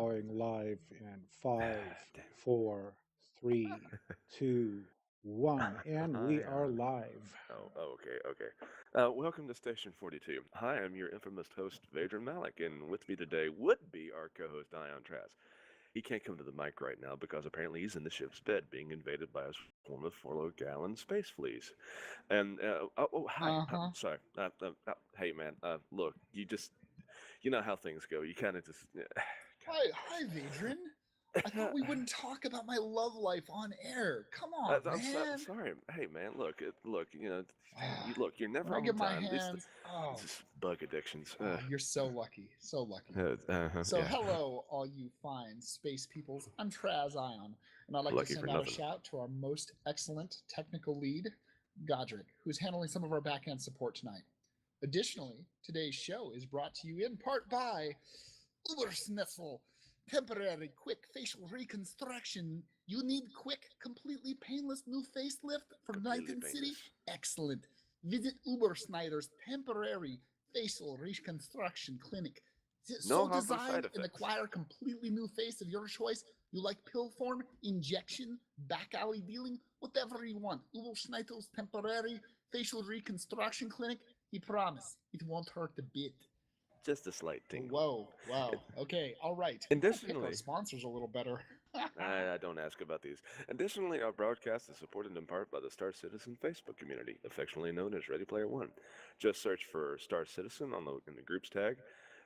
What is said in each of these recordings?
going live in five, 4, 3, 2, 1, and we Hi, are live. okay. Welcome to Station42. Hi, I'm your infamous host, Vadran Malik, and with me today would be our co-host, Ion Trask. He can't come to the mic right now because apparently he's in the ship's bed being invaded by a swarm of 4-gallon space fleas. And, hi, Uh-huh. sorry. Hey, man, look, you know how things go. You kind of just, Hi, Vadran. I thought we wouldn't talk about my love life on air. Come on, man. Sorry. Hey, man, look, you're When never I on get my time. hands, This is bug addictions. you're so lucky, so lucky. So, Yeah, hello, all you fine space peoples. I'm Traz Ion, and I'd like to lucky for send out a nothing. shout to our most excellent technical lead, Godric, who's handling some of our backend support tonight. Additionally, today's show is brought to you in part by Ubersnitzel. Temporary quick facial reconstruction. You need quick, completely painless new facelift from Night Completely and City? painless. Excellent. Visit Uber Snyder's temporary facial reconstruction clinic. No So harmful side designed and effects. acquire a completely new face of your choice. You like pill form, injection, back alley dealing, whatever you want. Uber Snyder's temporary facial reconstruction clinic. He promised it won't hurt a bit. Just a slight tingle. Whoa, wow. Okay, all right. Pick our Additionally, sponsors a little better. I don't ask about these. Additionally, our broadcast is supported in part by the StarCitizen Facebook community, affectionately known as Ready Player One. Just search for Star Citizen in the groups tag.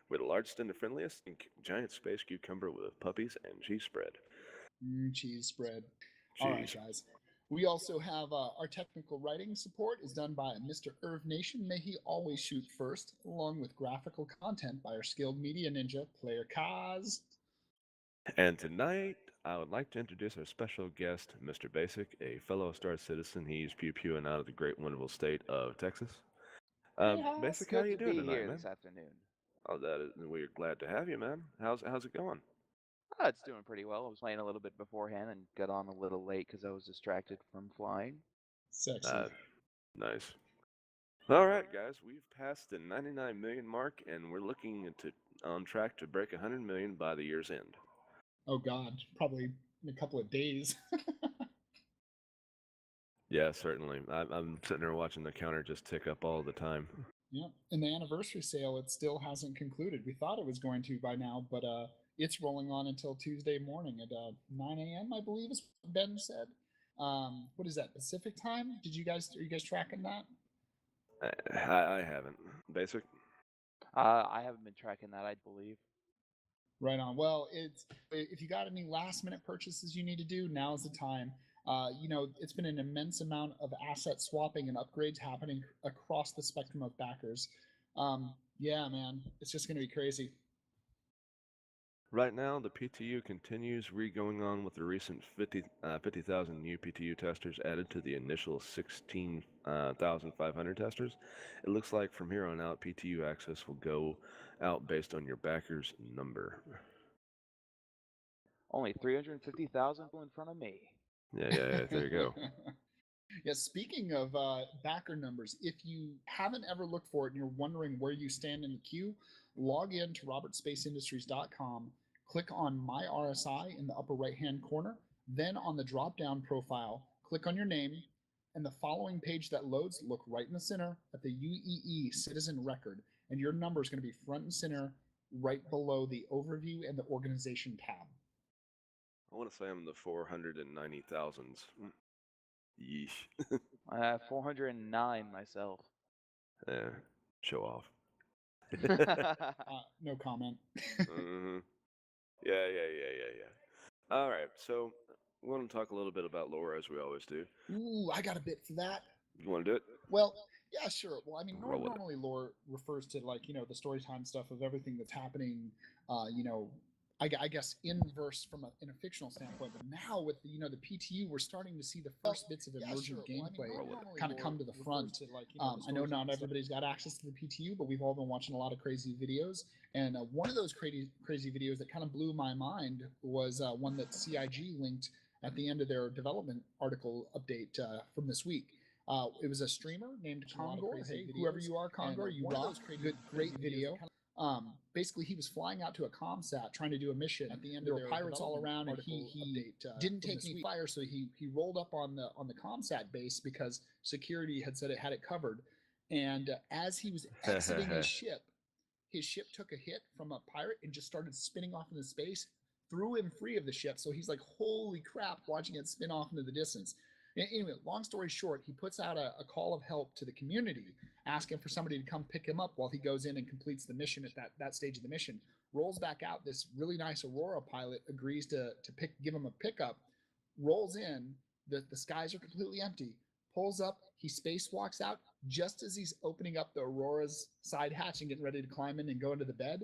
We're the largest and the friendliest giant space cucumber with puppies and cheese spread. Cheese spread. All right, Cheese. guys. We also have our technical writing support is done by Mr. Irv Nation. May he always shoot first, along with graphical content by our skilled media ninja, Player Kaz. And tonight, I would like to introduce our special guest, Mr. Basic, a fellow Star Citizen. He's pew-pewing out of the great, wonderful state of Texas. Hey, Haas. Basic, how Good you to doing be tonight, here man? this afternoon. Oh, we're glad to have you, man. How's it going? It's doing pretty well. I was playing a little bit beforehand and got on a little late because I was distracted from flying. Sexy. Nice. All right, guys, we've passed the 99 million mark, and we're looking on track to break 100 million by the year's end. Oh, God. Probably in a couple of days. Yeah, certainly. I'm sitting there watching the counter just tick up all the time. Yeah, and the anniversary sale, it still hasn't concluded. We thought it was going to by now, but it's rolling on until Tuesday morning at 9 a.m. I believe is what Ben said. What is that, Pacific time? Are you guys tracking that? I haven't. Basic? I haven't been tracking that, I believe. Right on. Well, if you got any last minute purchases you need to do, now's the time. It's been an immense amount of asset swapping and upgrades happening across the spectrum of backers. Yeah, man, it's just going to be crazy. Right now, the PTU continues going on with the recent 50,000 new PTU testers added to the initial 16,500 testers. It looks like from here on out, PTU access will go out based on your backer's number. Only 350,000 in front of me. Yeah, there you go. Yeah, speaking of backer numbers, if you haven't ever looked for it and you're wondering where you stand in the queue, log in to robertspaceindustries.com, click on My RSI in the upper right-hand corner, then on the drop-down profile, click on your name, and the following page that loads, look right in the center at the UEE Citizen Record, and your number is going to be front and center right below the Overview and the Organization tab. I want to say I'm in the 490,000s. Yeesh. I have 409 myself. Yeah, show off. No comment. Mm-hmm. Yeah. All right, so we want to talk a little bit about lore as we always do. Ooh, I got a bit for that. You want to do it? Well, yeah, sure. Well, I mean, Roll with it. normally lore refers to the story time stuff of everything that's happening. I guess inverse from in a fictional standpoint. But now with the PTU, we're starting to see the first bits of emergent gameplay kind of come to the front. I know not everybody's got access to the PTU, but we've all been watching a lot of crazy videos. And one of those crazy videos that kind of blew my mind was one that CIG linked at the end of their development article update from this week. It was a streamer named Congor. Hey, whoever you are, Congor, you rock. Great video. Basically he was flying out to a comsat trying to do a mission. At the end, there were pirates all around, and he didn't take any fire, so he rolled up on the comsat base because security had said it had it covered. And as he was exiting his ship took a hit from a pirate and just started spinning off into space, threw him free of the ship. So he's like, holy crap, watching it spin off into the distance. Anyway, long story short, he puts out a call of help to the community, asking for somebody to come pick him up while he goes in and completes the mission at that stage of the mission. Rolls back out. This really nice Aurora pilot agrees to give him a pickup, rolls in, the skies are completely empty, pulls up, he spacewalks out. Just as he's opening up the Aurora's side hatch and getting ready to climb in and go into the bed,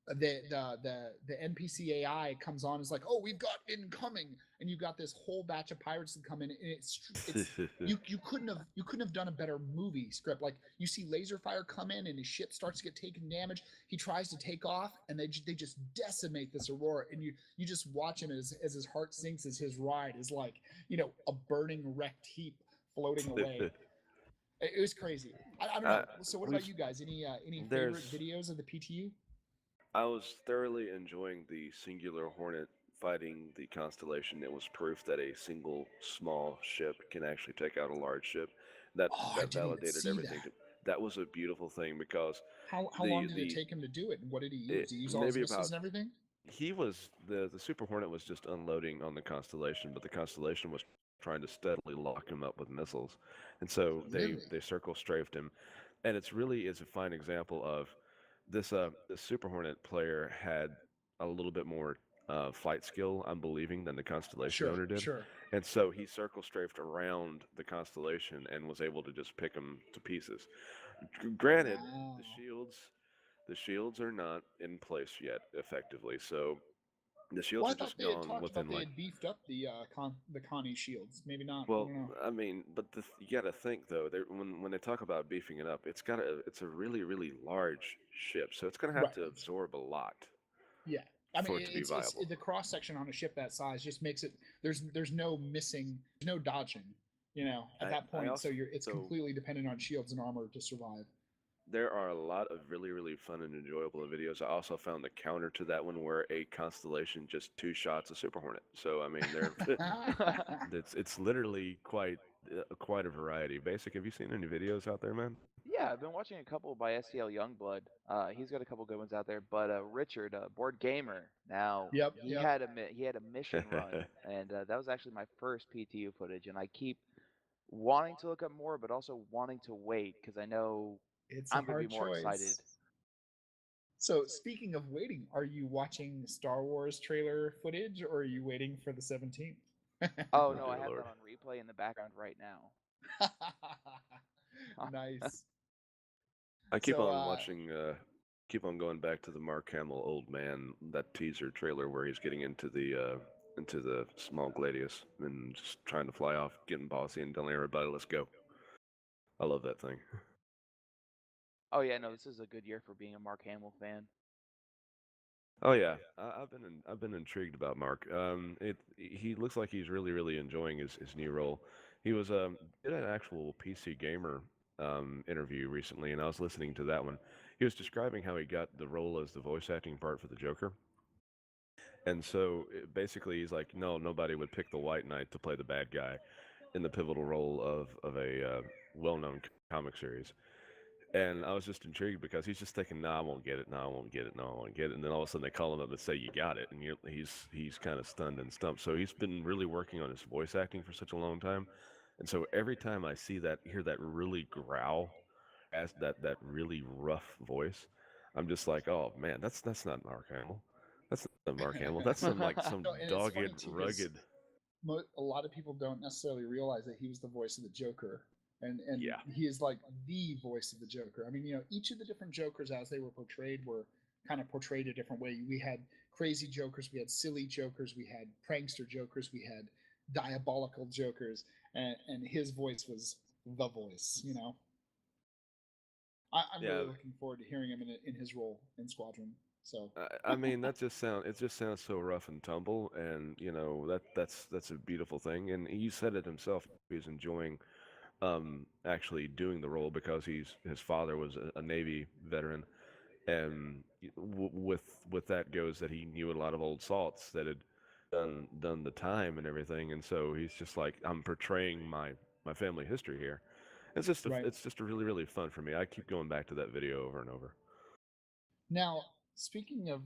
the NPC AI comes on and is like, oh, we've got incoming, and you've got this whole batch of pirates that come in, and it's you couldn't have done a better movie script. Like, you see laser fire come in and his ship starts to get taken damage. He tries to take off and they just decimate this Aurora, and you just watch him as his heart sinks as his ride is like, a burning wrecked heap floating away. It was crazy. I don't know. So what about you guys? Any favorite videos of the PTU? I was thoroughly enjoying the singular Hornet fighting the Constellation. It was proof that a single small ship can actually take out a large ship. That validated everything. That was a beautiful thing because how long did it take him to do it, and what did he use? Did he use all his missiles and everything? He was the Super Hornet was just unloading on the Constellation, but the Constellation was trying to steadily lock him up with missiles, and so they circle strafed him, and it's a fine example of this Super Hornet player had a little bit more flight skill, I'm believing, than the Constellation owner did. Sure. And so he circle strafed around the Constellation and was able to just pick him to pieces. Granted, the shields are not in place yet effectively, so the shields are just gone within they had beefed up the Connie shields. Maybe not. Well, I mean, but you got to think though. When they talk about beefing it up, it's a really really large ship, so it's going to have to absorb a lot. Yeah, I mean, for it to be viable. The cross section on a ship that size just makes it. There's no missing. There's no dodging. At that point, it's completely dependent on shields and armor to survive. There are a lot of really, really fun and enjoyable videos. I also found the counter to that one where a Constellation just two shots a Super Hornet. So I mean, it's literally quite a variety. Basic, have you seen any videos out there, man? Yeah, I've been watching a couple by STL Youngblood. He's got a couple good ones out there. But Richard, Board Gamer, now he had a mission run, and that was actually my first PTU footage. And I keep wanting to look up more, but also wanting to wait because I know I'm going to be more excited. So, speaking of waiting, are you watching Star Wars trailer footage, or are you waiting for the 17th? Oh, no, I have that on replay in the background right now. Nice. I keep on watching, keep on going back to the Mark Hamill Old Man, that teaser trailer where he's getting into the small Gladius and just trying to fly off, getting bossy and telling everybody, let's go. I love that thing. Oh yeah, no, this is a good year for being a Mark Hamill fan. Oh yeah, I've been intrigued about Mark. He looks like he's really really enjoying his new role. He was did an actual PC Gamer interview recently, and I was listening to that one. He was describing how he got the role as the voice acting part for the Joker. And so basically, he's like, no, nobody would pick the White Knight to play the bad guy in the pivotal role of a well-known comic series. And I was just intrigued because he's just thinking, "No, I won't get it. No, I won't get it. No, I won't get it." And then all of a sudden they call him up and say, "You got it," and he's kind of stunned and stumped. So he's been really working on his voice acting for such a long time, and so every time I hear that really growl, as that really rough voice, I'm just like, "Oh man, that's not Mark Hamill. That's not Mark Hamill. That's some dogged, rugged." A lot of people don't necessarily realize that he was the voice of the Joker. And yeah. He is like the voice of the Joker. I mean, each of the different Jokers as they were portrayed were kind of portrayed a different way. We had crazy Jokers, we had silly Jokers, we had prankster Jokers, we had diabolical Jokers, and his voice was the voice. I'm really looking forward to hearing him in his role in Squadron. So I mean, it just sounds so rough and tumble, and that's a beautiful thing. And he said it himself. He's enjoying actually doing the role because his father was a Navy veteran, And with that goes that he knew a lot of old salts that had done the time and everything, and so he's just like, I'm portraying my family history here. Right. It's just a really fun for me. I keep going back to that video over and over. Now, speaking of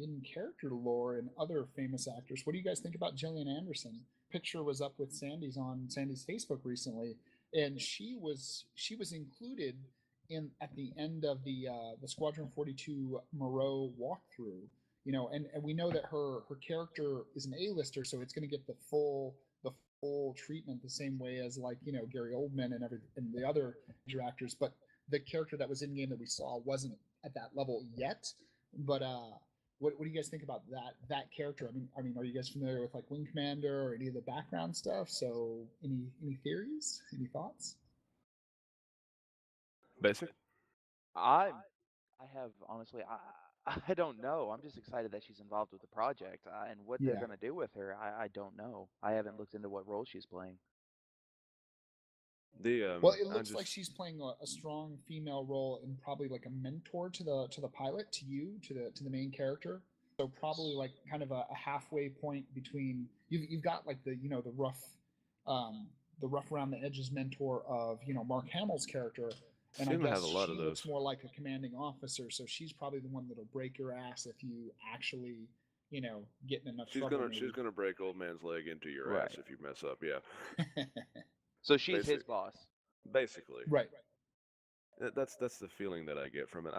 in character lore and other famous actors, what do you guys think about Gillian Anderson? Picture was up with Sandy's on Sandy's Facebook recently, and she was included in at the end of the Squadron 42 Moreau walkthrough. And we know that her character is an A-lister, so it's going to get the full treatment the same way as like Gary Oldman and the other major actors. But the character that was in game that we saw wasn't at that level yet. But what do you guys think about that character? I mean, are you guys familiar with like Wing Commander or any of the background stuff? So any theories? Any thoughts? Basic. I have honestly, I don't know. I'm just excited that she's involved with the project, and what they're Yeah. gonna do with her. I don't know. I haven't looked into what role she's playing. Well, it looks like she's playing a strong female role and probably like a mentor to the pilot, to the main character. So probably like kind of a halfway point between you've got like the rough around the edges mentor of Mark Hamill's character, and I Seem to have guess a lot she of looks those. more like a commanding officer. So she's probably the one that'll break your ass if you actually get in enough trouble. She's gonna break old man's leg into your Right. ass if you mess up. Yeah, So she's his boss. basically. Right. That's the feeling that I get from it.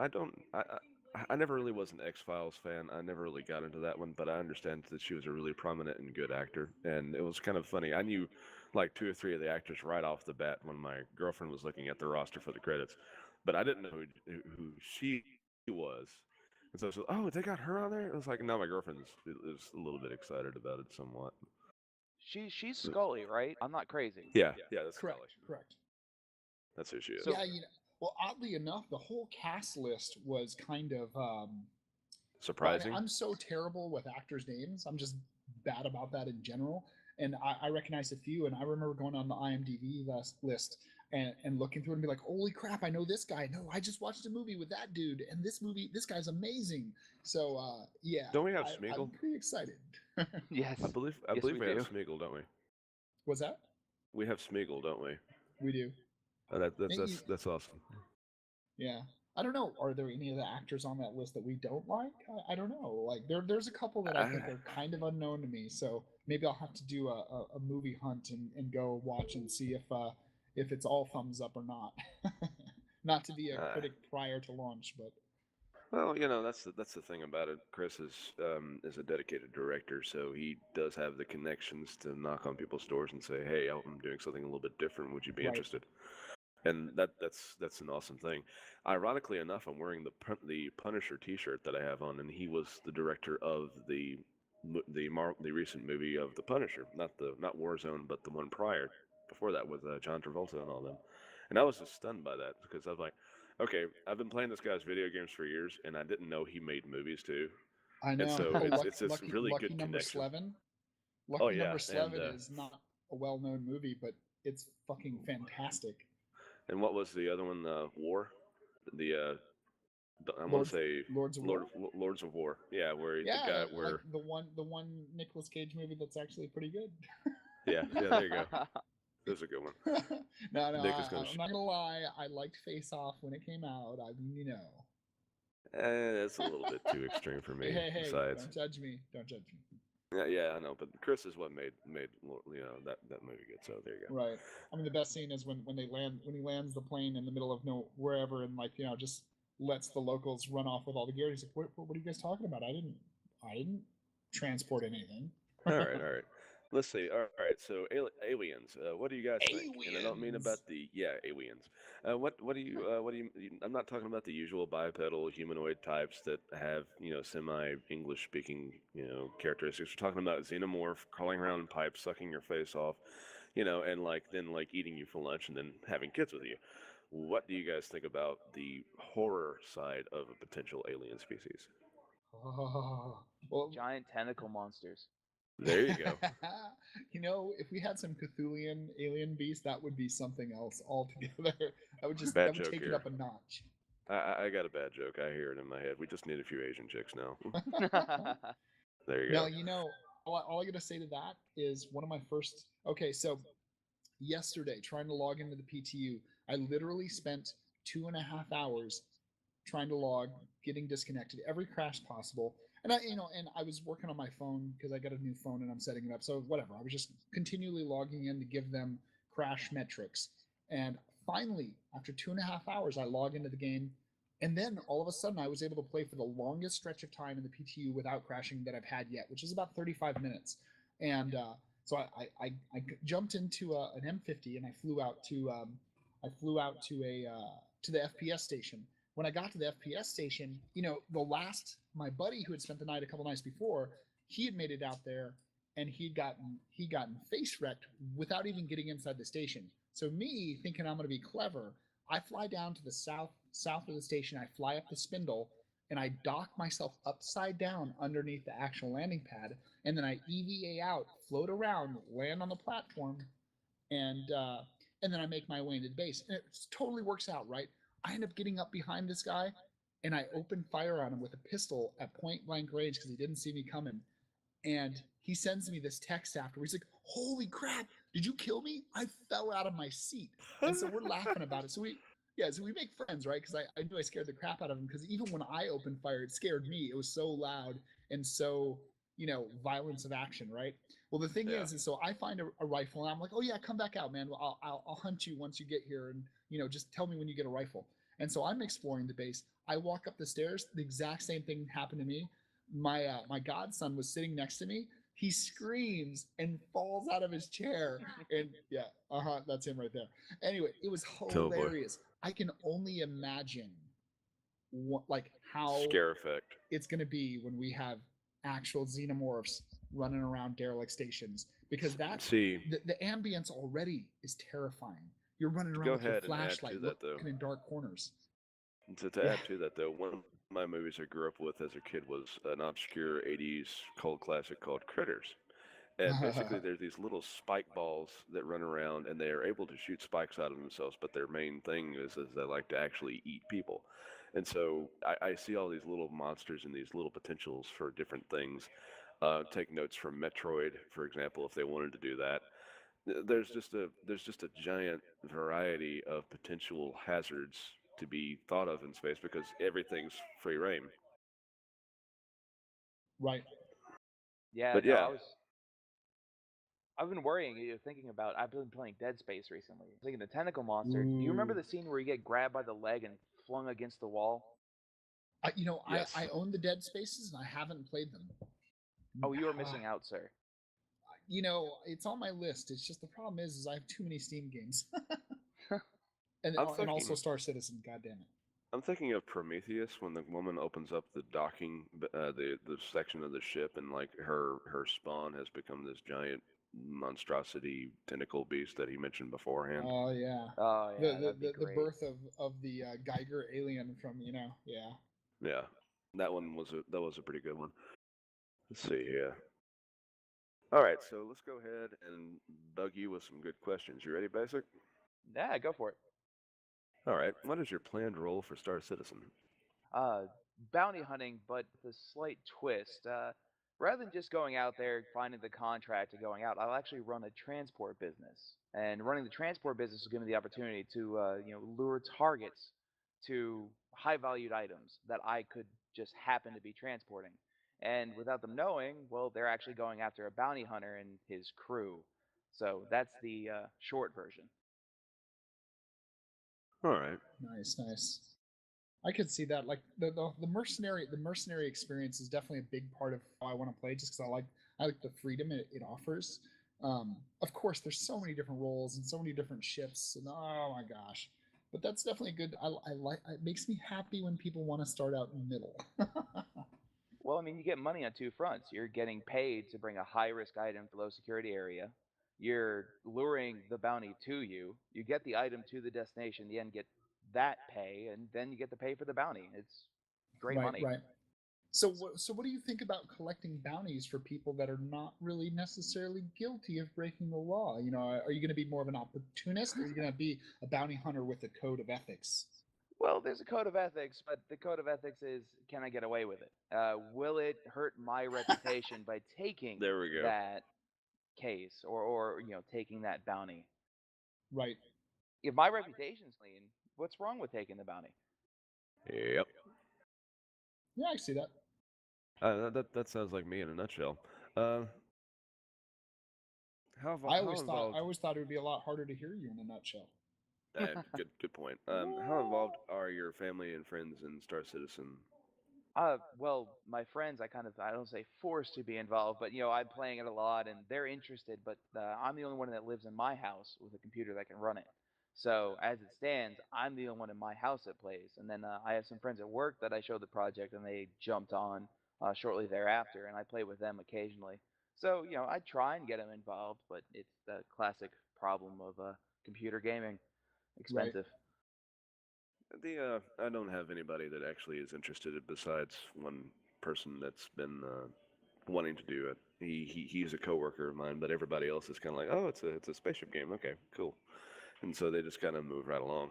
I never really was an X-Files fan. I never really got into that one, but I understand that she was a really prominent and good actor, and it was kind of funny. I knew like 2 or 3 of the actors right off the bat when my girlfriend was looking at the roster for the credits, but I didn't know who she was. And so, oh, they got her on there. It was like, now my girlfriend is a little bit excited about it somewhat. She's Scully, right? I'm not crazy. Yeah, that's Correct. Scully. Correct. That's who she is. So- Yeah, well, oddly enough, the whole cast list was kind of Surprising. I'm so terrible with actors' names. I'm just bad about that in general. And I recognized a few, and I remember going on the IMDb list and looking through it and be like, "Holy crap! I know this guy. No, I just watched a movie with that dude, and this guy's amazing." So yeah, Don't we have Smeagol? I'm pretty excited. Yes. I believe Yes, we we have do. Smeagol, don't we? What's that? We have Smeagol, don't we? We do. That's awesome. Yeah. I don't know. Are there any of the actors on that list that we don't like? I don't know. Like there's a couple that I think are kind of unknown to me. So maybe I'll have to do a movie hunt and go watch and see if it's all thumbs up or not. Not to be a critic prior to launch, but Well, that's the thing about it. Chris is a dedicated director, so he does have the connections to knock on people's doors and say, "Hey, I'm doing something a little bit different. Would you be Right. interested?" And that's an awesome thing. Ironically enough, I'm wearing the Punisher T-shirt that I have on, and he was the director of the recent movie of the Punisher, not Warzone, but the one prior. Before that with John Travolta and all them. And I was just stunned by that because I was like, okay, I've been playing this guy's video games for years, and I didn't know he made movies too. I know. And so it's this really Lucky good Number connection. 11. Lucky yeah, Number 7 and, is not a well-known movie, but it's fucking fantastic. And what was the other one? War. I want to say Lords of War. Lords of War. Yeah, where Yeah, the guy like where the one Nicolas Cage movie that's actually pretty good. yeah, there you go. That was a good one. No, Nick is I'm not gonna lie. I liked Face Off when it came out. I mean, It's a little bit too extreme for me. Hey, Besides, don't judge me. Don't judge me. yeah, I know, but Chris is what made that movie good. So there you go. Right. I mean, the best scene is when he lands the plane in the middle of wherever and like just lets the locals run off with all the gear. He's like, what are you guys talking about? I didn't transport anything. All right. Let's see. All right. So aliens. What do you guys think? And I don't mean about the aliens. What do you I'm not talking about the usual bipedal humanoid types that have semi-English speaking characteristics. We're talking about xenomorph crawling around in pipes, sucking your face off, and then eating you for lunch and then having kids with you. What do you guys think about the horror side of a potential alien species? Oh, well, Giant tentacle monsters. There you go. If we had some Cthulhian alien beast, that would be something else altogether. That would Bad take joke it here. up a notch. I got a bad joke. I hear it in my head. We just need a few Asian chicks now. There you Now, go. all I gotta say to that is one of my first. Okay, so yesterday, trying to log into the PTU, I literally spent 2.5 hours trying to log, getting disconnected, every crash possible. And I was working on my phone because I got a new phone and I'm setting it up. So whatever, I was just continually logging in to give them crash metrics. And finally, after 2.5 hours, I log into the game, and then all of a sudden, I was able to play for the longest stretch of time in the PTU without crashing that I've had yet, which is about 35 minutes. And so I jumped into an M50 and I flew out to the FPS station. When I got to the FPS station, my buddy who had spent the night a couple nights before, he had made it out there, and he'd gotten face wrecked without even getting inside the station. So me thinking I'm going to be clever, I fly down to the south of the station. I fly up the spindle, and I dock myself upside down underneath the actual landing pad, and then I EVA out, float around, land on the platform, and then I make my way into the base. And it totally works out, right? I end up getting up behind this guy, and I open fire on him with a pistol at point blank range because he didn't see me coming. And he sends me this text after. He's like, "Holy crap! Did you kill me? I fell out of my seat." And so we're laughing about it. So we make friends, right? Because I knew I scared the crap out of him. Because even when I opened fire, it scared me. It was so loud and so violence of action, right? Well, the thing is so I find a rifle, and I'm like, "Oh yeah, come back out, man. I'll hunt you once you get here, and just tell me when you get a rifle." And so I'm exploring the base. I walk up the stairs. The exact same thing happened to me. My godson was sitting next to me. He screams and falls out of his chair, and that's him right there. Anyway, it was Oh boy. hilarious. I can only imagine how Scare effect. it's going to be when we have actual xenomorphs running around derelict stations, because the ambience already is terrifying. You're running around with your flashlight looking in dark corners. To add to that, though, one of my movies I grew up with as a kid was an obscure 80s cult classic called Critters. And basically, there's these little spike balls that run around, and they are able to shoot spikes out of themselves, but their main thing is they like to actually eat people. And so I see all these little monsters and these little potentials for different things. Take notes from Metroid, for example, if they wanted to do that. There's just a giant variety of potential hazards to be thought of in space because everything's free reign. Right. Yeah. But no, yeah. I've been worrying. Thinking about. I've been playing Dead Space recently. Thinking the tentacle monster. Do you remember the scene where you get grabbed by the leg and flung against the wall? Yes. I own the Dead Spaces and I haven't played them. Oh, you are missing out, sir. It's on my list. It's just the problem is I have too many Steam games, and also StarCitizen. God damn it. I'm thinking of Prometheus when the woman opens up the docking, the section of the ship, and like her spawn has become this giant monstrosity tentacle beast that he mentioned beforehand. Oh yeah. Oh yeah. The birth of the Geiger alien from yeah. Yeah, that was a pretty good one. Let's see here. All right, so let's go ahead and bug you with some good questions. You ready, Basic? Yeah, go for it. All right. What is your planned role for StarCitizen? Bounty hunting, but with a slight twist. Rather than just going out there, finding the contract and going out, I'll actually run a transport business. And running the transport business will give me the opportunity to, lure targets to high-valued items that I could just happen to be transporting. And without them knowing, well, they're actually going after a bounty hunter and his crew. So that's the short version. All right. Nice. I could see that. Like the mercenary experience is definitely a big part of how I want to play, just because I like the freedom it offers. Of course, there's so many different roles and so many different shifts, and oh my gosh, but that's definitely good. I like. It makes me happy when people want to start out in the middle. Well, I mean, you get money on two fronts. You're getting paid to bring a high-risk item to low security area. You're luring the bounty to you. You get the item to the destination. The end get that pay, and then you get to pay for the bounty. It's great money. Right. So what do you think about collecting bounties for people that are not really necessarily guilty of breaking the law? Are you going to be more of an opportunist, or are you going to be a bounty hunter with a code of ethics? Well, there's a code of ethics, but the code of ethics is, can I get away with it? Will it hurt my reputation by taking There we go. that case or taking that bounty? Right. If my reputation's clean, what's wrong with taking the bounty? Yep. Yeah, I see that. That sounds like me in a nutshell. How I always involved? thought it would be a lot harder to hear you in a nutshell. Good point. How involved are your family and friends in Star Citizen? Well, my friends, I don't say forced to be involved, but I'm playing it a lot and they're interested, but I'm the only one that lives in my house with a computer that can run it. So as it stands, I'm the only one in my house that plays. And then I have some friends at work that I showed the project and they jumped on shortly thereafter, and I play with them occasionally. So, I try and get them involved, but it's the classic problem of computer gaming. Right. Expensive. I don't have anybody that actually is interested besides one person that's been wanting to do it. He's a coworker of mine, but everybody else is kind of like, oh, it's a spaceship game. Okay, cool. And so they just kind of move right along.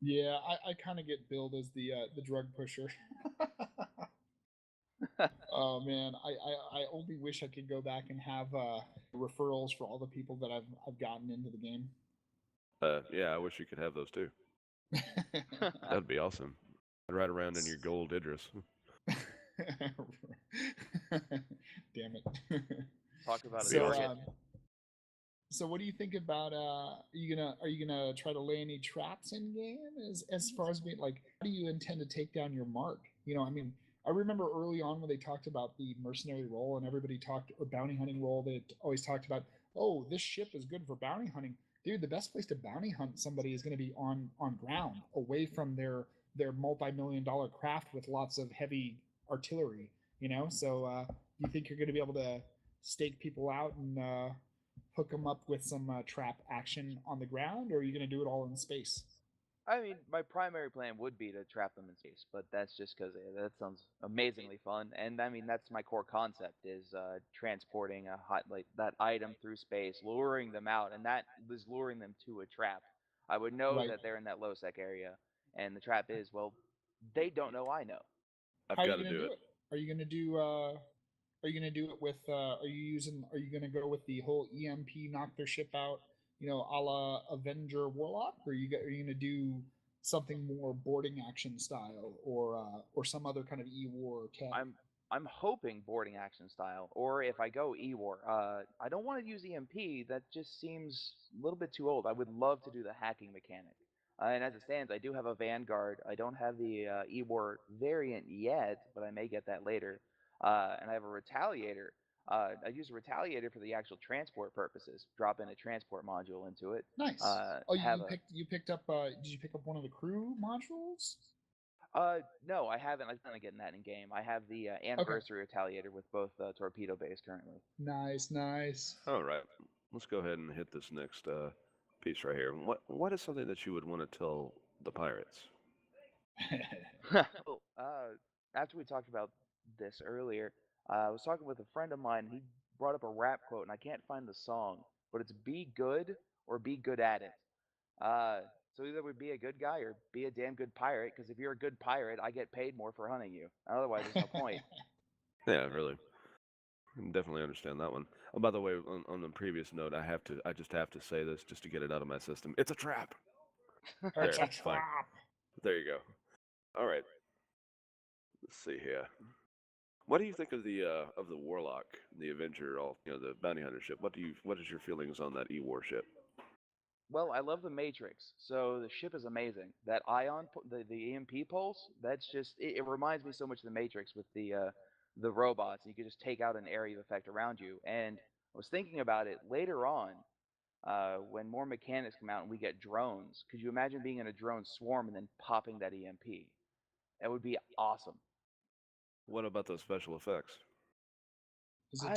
Yeah, I kind of get billed as the drug pusher. Oh man, I only wish I could go back and have referrals for all the people that I've gotten into the game. Yeah, I wish you could have those too. That'd be awesome. I'd ride around in your gold Idris. Damn it. Talk about a So, target. So what do you think about are you gonna try to lay any traps in game as far as being like, how do you intend to take down your mark? I mean, I remember early on when they talked about the mercenary role and everybody talked, or bounty hunting role, they always talked about, oh, this ship is good for bounty hunting. Dude, the best place to bounty hunt somebody is going to be on ground, away from their multi-million-dollar craft with lots of heavy artillery. So you think you're going to be able to stake people out and hook them up with some trap action on the ground, or are you going to do it all in space? I mean, my primary plan would be to trap them in space, but that's just because that sounds amazingly fun. And I mean, that's my core concept is transporting that item through space, luring them out, and that is luring them to a trap. I would know Right. that they're in that low sec area, and the trap is, well, they don't know I know. I've How are you got to going to do do it. it? Are you going to do? Are you going to do it with? Are you going to go with the whole EMP knock their ship out? A la Avenger Warlock, or are you going to do something more boarding action style, or some other kind of E-war tech? I'm hoping boarding action style, or if I go E-war, I don't want to use EMP. That just seems a little bit too old. I would love to do the hacking mechanic. And as it stands, I do have a Vanguard. I don't have the E-war variant yet, but I may get that later. And I have a Retaliator. I use a Retaliator for the actual transport purposes. Drop in a transport module into it. Nice. Oh, Have you picked up. Did you pick up one of the crew modules? No, I haven't. I plan on getting that in game. I have the Okay. Anniversary Retaliator with both torpedo bays currently. Nice. All right, let's go ahead and hit this next piece right here. What is something that you would want to tell the pirates? Well, after we talked about this earlier, I was talking with a friend of mine. He brought up a rap quote, and I can't find the song, but it's "Be good or be good at it." So either we be a good guy or be a damn good pirate. Because if you're a good pirate, I get paid more for hunting you. Otherwise, there's no point. Yeah, really. I can definitely understand that one. Oh, by the way, on the previous note, I just have to say this just to get it out of my system. It's a trap. It's There, a fine. trap. There you go. All right. Let's see here. What do you think of the Warlock, the Avenger, the bounty hunter ship? What is your feelings on that E-war ship? Well, I love the Matrix, so the ship is amazing. That the EMP pulse, that's just it reminds me so much of the Matrix with the robots. You could just take out an area of effect around you. And I was thinking about it later on, when more mechanics come out and we get drones. Could you imagine being in a drone swarm and then popping that EMP? That would be awesome. What about those special effects? Is it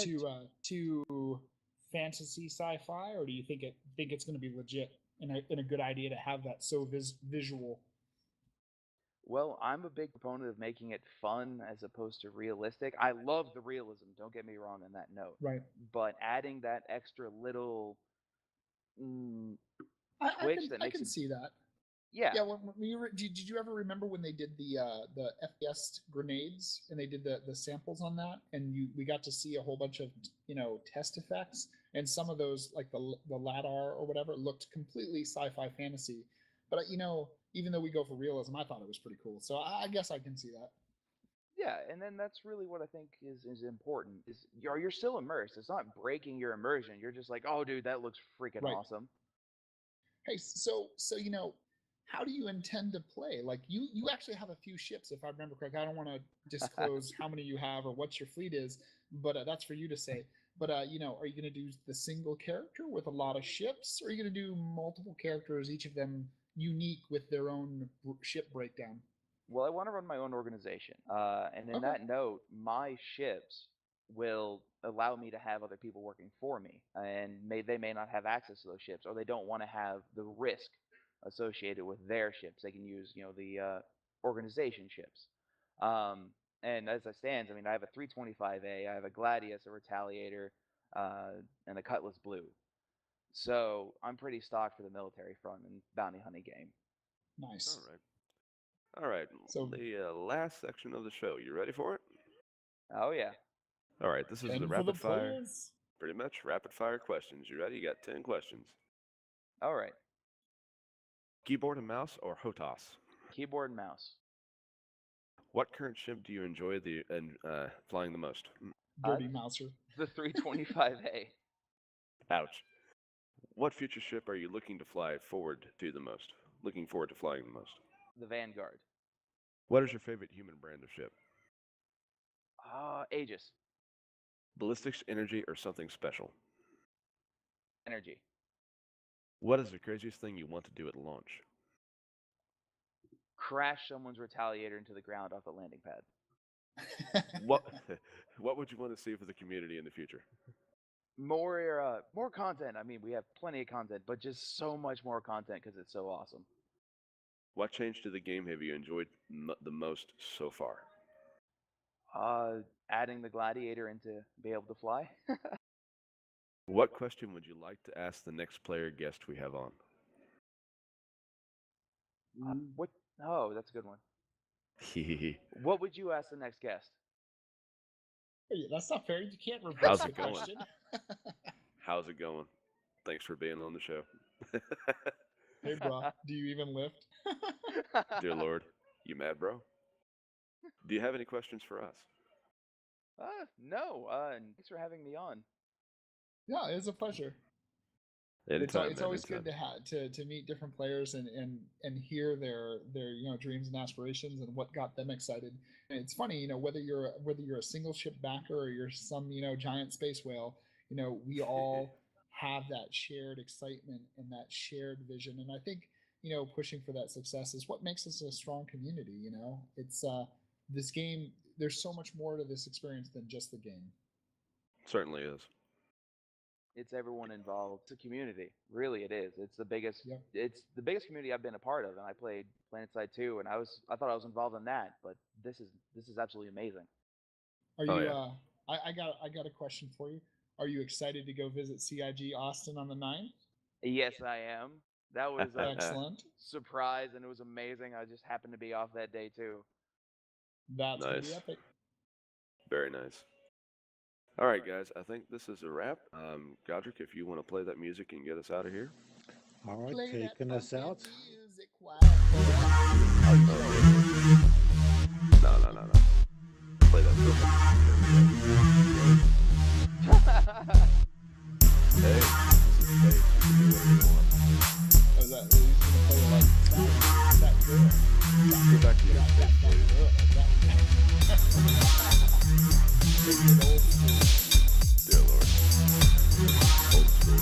too fantasy sci-fi, or do you think it's going to be legit and a good idea to have that so visual? Well, I'm a big proponent of making it fun as opposed to realistic. I love the realism, don't get me wrong on that note. Right. But adding that extra little I twitch that I makes can it see that. Yeah. Yeah, did you ever remember when they did the FPS grenades and they did the samples on that, and we got to see a whole bunch of test effects, and some of those like the LADAR or whatever looked completely sci-fi fantasy, but even though we go for realism, I thought it was pretty cool. So I guess I can see that. Yeah, and then that's really what I think is important. Is you're still immersed. It's not breaking your immersion. You're just like, oh, dude, that looks freaking awesome. Hey, so how do you intend to play? Like you actually have a few ships, if I remember correctly. I don't want to disclose how many you have or what your fleet is, but that's for you to say. But are you going to do the single character with a lot of ships, or are you going to do multiple characters, each of them unique with their own ship breakdown? Well, I want to run my own organization, and in that note, my ships will allow me to have other people working for me, and they may not have access to those ships, or they don't want to have the risk associated with their ships. They can use, the organization ships. And as it stands, I mean, I have a 325A, I have a Gladius, a Retaliator, and a Cutlass Blue. So I'm pretty stocked for the military front and bounty hunting game. Nice. All right. So the last section of the show. You ready for it? Oh yeah. All right. This is the rapid fire. Pretty much rapid fire questions. You ready? You got 10 questions. All right. Keyboard and mouse or HOTAS? Keyboard and mouse. What current ship do you enjoy flying the most? Dirty Mouser. The 325A. Ouch. What future ship are you looking forward to flying the most? The Vanguard. What is your favorite human brand of ship? Aegis. Ballistics, energy, or something special? Energy. What is the craziest thing you want to do at launch? Crash someone's Retaliator into the ground off the landing pad. What would you want to see for the community in the future? More content. I mean, we have plenty of content, but just so much more content because it's so awesome. What change to the game have you enjoyed the most so far? Adding the Gladiator in to be able to fly. What question would you like to ask the next player guest we have on? What? Oh, that's a good one. What would you ask the next guest? Hey, that's not fair. You can't reverse the question. How's it going? Thanks for being on the show. Hey, bro. Do you even lift? Dear Lord, you mad, bro? Do you have any questions for us? No. Thanks for having me on. Yeah, it was a pleasure. Anytime, it's always good to meet different players and hear their dreams and aspirations and what got them excited. And it's funny, whether you're a single ship backer or you're some giant space whale, we all have that shared excitement and that shared vision. And I think pushing for that success is what makes us a strong community. It's this game. There's so much more to this experience than just the game. Certainly is. It's everyone involved. It's a community. Really, it is. It's the biggest. Yeah. It's the biggest community I've been a part of, and I played PlanetSide 2, and I thought I was involved in that, but this is absolutely amazing. Are you? Yeah. I got a question for you. Are you excited to go visit CIG Austin on the 9th? Yes, I am. That was excellent surprise, and it was amazing. I just happened to be off that day too. That's nice. Gonna be epic. Very nice. All right, guys. I think this is a wrap. Godric, if you want to play that music and get us out of here. All right, taking us out. No. Play that music. Hey, this is Oh, is that really gonna play it like that girl? Go back to your stage, please. Old school. Dear Lord. Old school.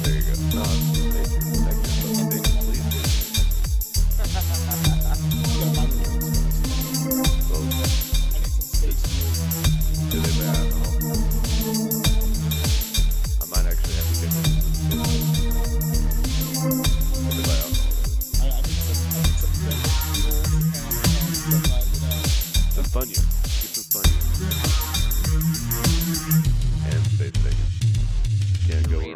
There you go. I need some Some Funyuns. Get some Funyuns. And Space Bacon. Can't go